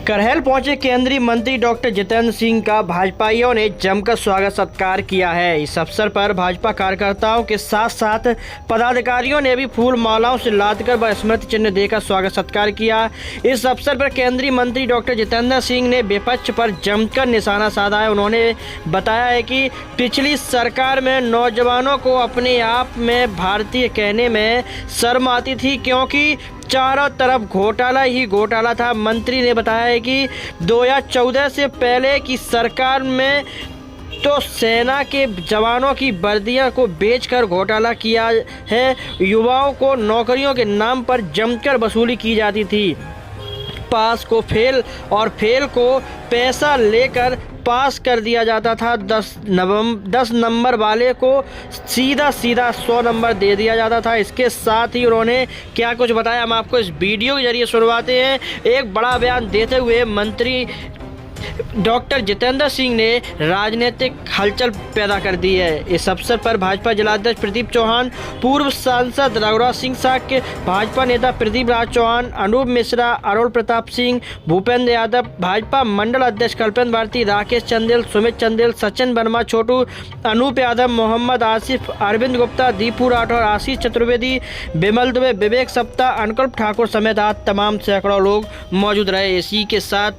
करहल पहुंचे केंद्रीय मंत्री डॉक्टर जितेंद्र सिंह का भाजपाइयों ने जमकर स्वागत सत्कार किया है। इस अवसर पर भाजपा कार्यकर्ताओं के साथ साथ पदाधिकारियों ने भी फूल मालाओं से लादकर व स्मृति चिन्ह देकर स्वागत सत्कार किया। इस अवसर पर केंद्रीय मंत्री डॉक्टर जितेंद्र सिंह ने विपक्ष पर जमकर निशाना साधा है। उन्होंने बताया है कि पिछली सरकार में नौजवानों को अपने आप में भारतीय कहने में शर्म आती थी, क्योंकि चारों तरफ घोटाला ही घोटाला था। मंत्री ने बताया है कि 2014 से पहले की सरकार में तो सेना के जवानों की वर्दियों को बेचकर घोटाला किया है। युवाओं को नौकरियों के नाम पर जमकर वसूली की जाती थी। पास को फेल और फेल को पैसा लेकर पास कर दिया जाता था। 10 नंबर वाले को सीधा 100 नंबर दे दिया जाता था। इसके साथ ही उन्होंने क्या कुछ बताया, हम आपको इस वीडियो के जरिए सुनवाते हैं। एक बड़ा बयान देते हुए मंत्री डॉक्टर जितेंद्र सिंह ने राजनीतिक हलचल पैदा कर दी है। इस अवसर पर भाजपा जिलाध्यक्ष प्रदीप चौहान, पूर्व सांसद रघुराज सिंह साक्य, भाजपा नेता प्रदीप राज चौहान, अनूप मिश्रा, अरुण प्रताप सिंह, भूपेंद्र यादव, भाजपा मंडल अध्यक्ष कल्पन भारती, राकेश चंदेल, सुमित चंदेल, सचिन वर्मा, छोटू, अनूप यादव, मोहम्मद आसिफ, अरविंद गुप्ता, दीपू राठौर, आशीष चतुर्वेदी, बिमल दुबे, विवेक सप्ताह, अनुकल्प ठाकुर समेत आज तमाम सैकड़ों लोग मौजूद रहे। इसी के साथ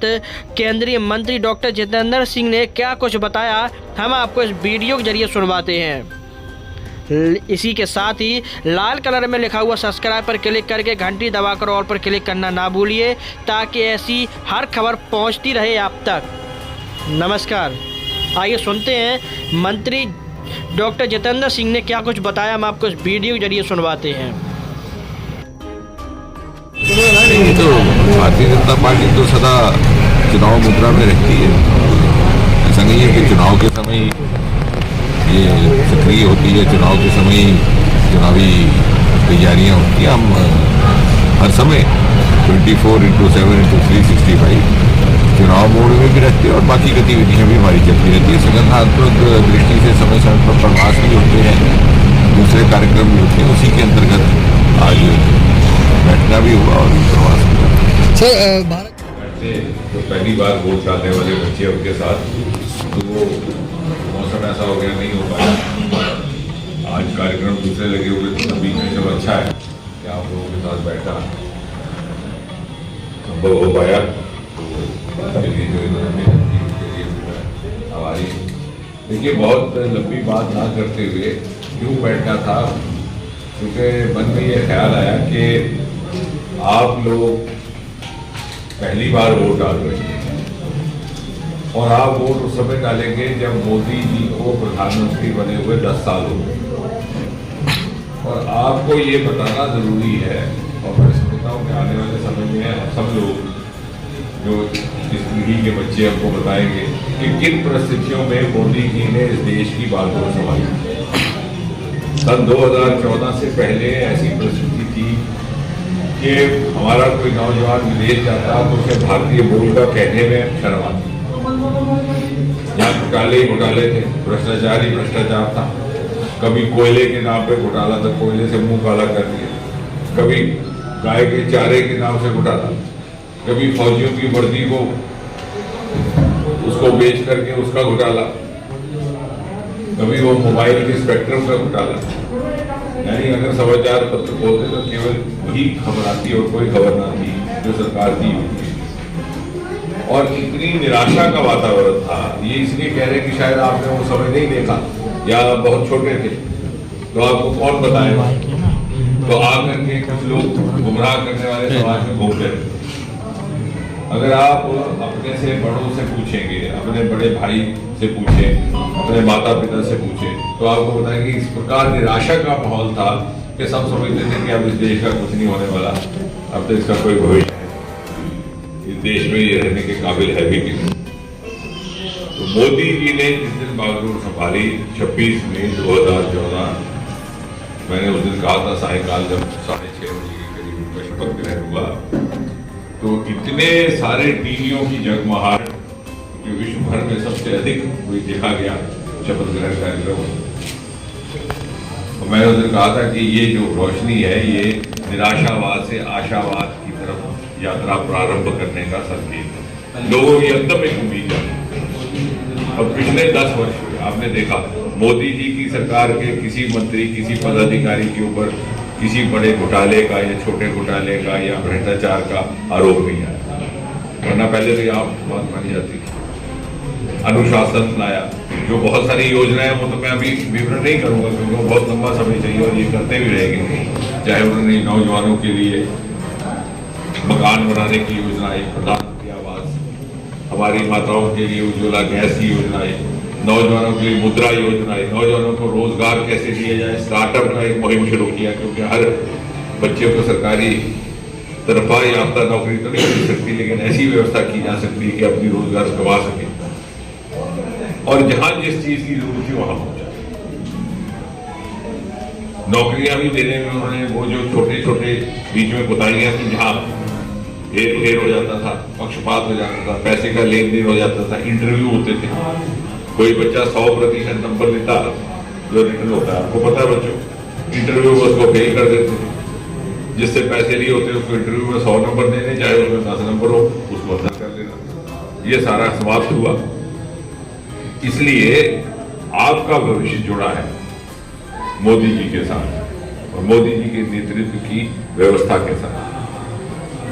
केंद्रीय मंत्री डॉक्टर जितेंद्र सिंह ने क्या कुछ बताया, हम आपको इस वीडियो के जरिए सुनवाते हैं। इसी के साथ ही लाल कलर में लिखा हुआ सब्सक्राइब पर क्लिक करके घंटी दबाकर ऑल पर क्लिक करना ना भूलिए, ताकि ऐसी हर खबर पहुंचती रहे आप तक। नमस्कार, आइए सुनते हैं मंत्री डॉक्टर जितेंद्र सिंह ने क्या कुछ बताया, हम आपको इस वीडियो के जरिए सुनवाते हैं। तो भारतीय जनता पार्टी तो सदा चुनाव मुद्रा में रहती है। ऐसा नहीं है कि चुनाव के समय ये सक्रिय होती है, चुनाव के समय चुनावी तैयारियां होती हैं। हम हर समय 24/7/365 चुनाव मोड में भी रहते हैं और बाकी गतिविधियां भी हमारी चलती रहती है। संगठनात्मक दृष्टि से समय समय पर प्रवास भी होते हैं, दूसरे कार्यक्रम भी होते हैं। उसी के अंतर्गत आज बैठना भी हुआ और प्रवास भी हुआ। तो पहली बार वोट डालने वाले बच्चे उनके साथ, तो वो मौसम ऐसा हो गया, नहीं हो पाया। आज कार्यक्रम दूसरे लगे हुए, तो बीच में जब अच्छा है कि आप लोगों के साथ बैठा संभव हो पाया, तो जो इन्होंने हमारी देखिए बहुत लंबी बात ना करते हुए क्यों बैठना था, क्योंकि मन में ये ख्याल आया कि आप लोग पहली बार वोट डाल रहे हैं और आप वोट उस समय डालेंगे जब मोदी जी को प्रधानमंत्री बने हुए 10 साल हो गए। और आपको ये बताना जरूरी है, और मैं समझता हूँ कि आने वाले समय में सब लोग जो इस पीढ़ी के बच्चे हमको बताएंगे कि किन परिस्थितियों में मोदी जी ने इस देश की बागडोर संभाली। सन 2014 से पहले ऐसी परिस्थिति थी कि हमारा कोई नौजवान विदेश जाता तो उसे भारतीय बोल का कहने में शर्म आती। यहाँ घोटाले ही घोटाले थे, भ्रष्टाचार ही भ्रष्टाचार था। कभी कोयले के नाम पे घोटाला था, कोयले से मुंह काला कर दिया। कभी गाय के चारे के नाम से घोटाला, कभी फौजियों की वर्दी को उसको बेच करके उसका घोटाला, कभी वो मोबाइल के स्पेक्ट्रम का घोटाला। यानी अगर समाचार पत्र खोलते तो केवल वही खबर आती और कोई खबर ना थी जो सरकार दी होती। और इतनी निराशा का वातावरण था। ये इसलिए कह रहे हैं कि शायद आपने वो समय नहीं देखा या बहुत छोटे थे, तो आपको कौन बताएगा। तो आकर के कुछ लोग गुमराह करने वाले समाज में घूम रहे। अगर आप अपने से बड़ों से पूछेंगे, अपने बड़े भाई से पूछें, अपने माता पिता से पूछें, तो आपको बताएंगे इस प्रकार निराशा का माहौल था कि सब समझते थे कि अब इस देश का कुछ नहीं होने वाला, अब तो इसका कोई भविष्य है, इस देश में ये रहने के काबिल है भी नहीं। तो मोदी जी ने जिस दिन बागडोर संभाली 26 मई 2014, मैंने उस दिन कहा था सायकाल जब 6:30 बजे के करीब उनका शपथ ग्रहण हुआ, तो इतने सारे टीवियों की जगमगाहट जो विश्व भर में सबसे अधिक कोई देखा गया शपथ ग्रहण कार्यक्रम। मैंने उस दिन कहा था कि ये जो रोशनी है ये निराशावाद से आशावाद की तरफ यात्रा प्रारंभ करने का संकेत है। लोगों की एकदम एक उम्मीद है। और पिछले 10 वर्ष में आपने देखा मोदी जी की सरकार के किसी मंत्री, किसी पदाधिकारी के ऊपर किसी बड़े घोटाले का या छोटे घोटाले का या भ्रष्टाचार का आरोप नहीं आया, वरना पहले तो आप बात मानी जाती थी। अनुशासन लाया, जो बहुत सारी योजनाएं वो तो मैं अभी विवरण नहीं करूंगा क्योंकि वो बहुत लंबा समय चाहिए और ये करते भी रहेंगे। चाहे उन्होंने नौजवानों के लिए मकान बनाने की योजना है, प्रधानमंत्री आवास, हमारी माताओं के लिए उज्ज्वला गैस की योजना है, नौजवानों के लिए मुद्रा योजना है, नौजवानों को रोजगार कैसे दिया जाए, स्टार्टअप का एक मुहिम शुरू किया क्योंकि हर बच्चे को सरकारी तरफा याफ्ता नौकरी तो नहीं मिल सकती, लेकिन ऐसी व्यवस्था की जा सकती है कि अपनी रोजगार कमा सके और जहां जिस चीज की जरूरत थी वहां पहुंचा। नौकरियां भी देने में उन्होंने वो जो छोटे छोटे बीच में कोताहियां थी, जहां हेर फेर हो जाता था, पक्षपात हो जाता था, पैसे का लेन देन हो जाता था, इंटरव्यू होते थे, कोई बच्चा 100% नंबर लेता जो रिटर्न होता है, आपको पता है बच्चों, इंटरव्यू में उसको फेल कर देते थे। जिससे पैसे लिए होते उसको इंटरव्यू में 100 नंबर देने, चाहे उसमें 10 नंबर हो, उसको अदा कर देना। ये सारा समाप्त हुआ। इसलिए आपका भविष्य जुड़ा है मोदी जी के साथ और मोदी जी के नेतृत्व की व्यवस्था के साथ।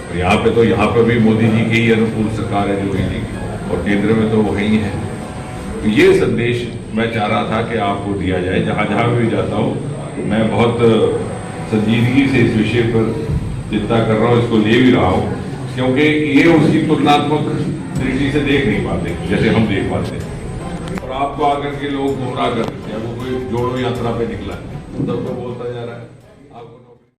और यहाँ पे भी मोदी जी की ही अनुकूल सरकार है जो है और केंद्र में तो वही है। तो ये संदेश मैं चाह रहा था कि आपको दिया जाए। जहां जहां भी जाता हूँ मैं बहुत संजीदगी से इस विषय पर चिंता कर रहा हूँ, इसको ले भी रहा हूँ, क्योंकि ये उसकी तुलनात्मक दृष्टि से देख नहीं पाते जैसे हम देख पाते हैं। और आपको आकर के लोग गुमराह कर देते हैं। वो कोई जोड़ो यात्रा पे निकला है, तब तो बोलता जा